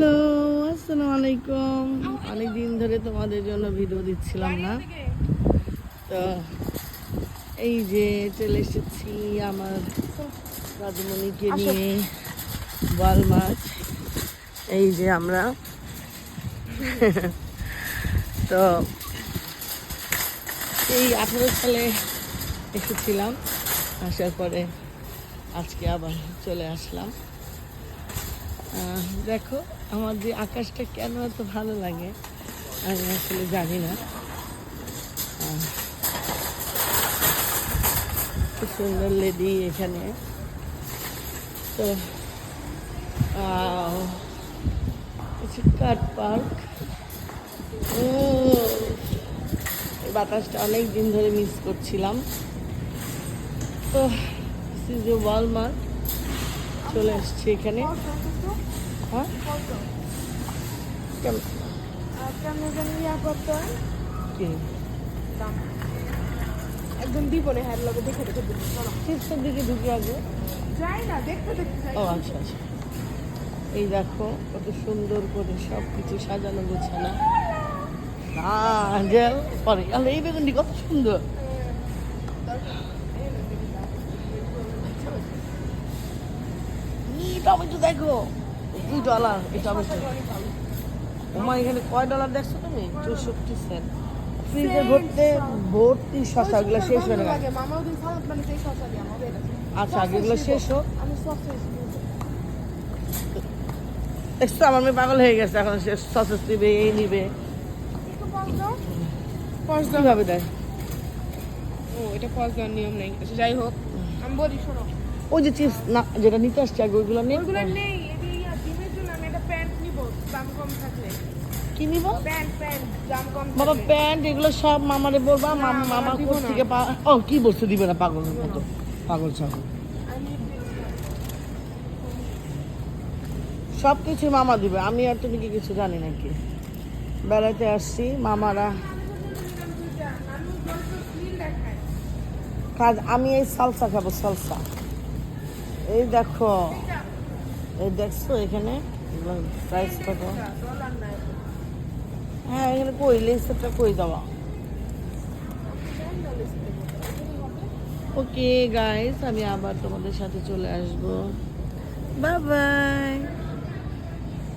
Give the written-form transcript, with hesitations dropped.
Hello, আসসালামু আলাইকুম। অনেকদিন ধরে তোমাদের জন্য ভিডিও দিচ্ছিলাম না, তো এই যে চলে এসেছি আমার রাজমণিকে নিয়ে বোয়াল মাছ। এই যে আমরা তো এই 18 সালে এসেছিলাম, আসার পরে আজকে আবার চলে আসলাম। দেখো আমার যে আকাশটা কেন এত ভালো লাগে আমি আসলে জানি না। খুব সুন্দর লেডি এখানে। তো কাট পার্ক, এই বাতাসটা অনেক দিন ধরে মিস করছিলাম। তো যে ওয়ালমার্ট চলে আসছি এখানে। হ্যাঁ একদম দিব না, হ্যাঁ লোকে দেখে দেখে দিব। চিপসের দিকে ঢুকে আগে। যাই না, দেখতে দেখতে যাই। ও আচ্ছা আচ্ছা, এই দেখো কত সুন্দর করে সব কিছু সাজানো গোছানো। জেল পরে আলো, এই বেগুনটি কত সুন্দর। টমেটো দেখো $2 এই টমেটো। তোমার এখানে কয় ডলার দেখছো তুমি? 64 সেন্ট। ফ্রিজে ভর্তি শসা, ওগুলো শেষ হয়ে গেছে। মামা ওদিন সালাদ বানাতে শসা দিয়ে আমাদের আচ্ছা আগে এগুলো শেষ হোক। আমি সসেজ দেখছো আমার মেয়ে পাগল হয়ে গেছে, এখন সে সসেস নিবে, এই নিবে। একটু পজ দাও, পজ দাও। কিভাবে দেয়? ও এটা পজ দেওয়ার নিয়ম নেই। আচ্ছা যাই হোক, আমি বলি শোনো, ওই যে চিপস না যেটা নিতে আসছে আগে ওইগুলো নেই। ওইগুলো নেই। এদিকে ডিমের জন্য আমি একটা প্যান্ট নিব, দাম কম থাকলে। কি নিব? প্যান্ট দাম কম বাবা থাকলে। প্যান্ট এগুলো সব মামারে বলবা। না, মামা দিব কোথ না। থেকে ও কি বলছে দিবে না, পাগলের মতো পাগল ছাগল। সব কিছু মামা দিবে, আমি আর তুমি কি কিছু জানি নাকি? বেড়াতে আসছি, মামারা কাজ। আমি এই সালসা খাবো, সালসা। এই দেখো, এই দেখছো এখানে প্রাইস কত? হ্যাঁ এখানে কই লেসটা কই দেওয়া। ওকে গাইস, আমি আবার তোমাদের সাথে চলে আসবো। Bye bye.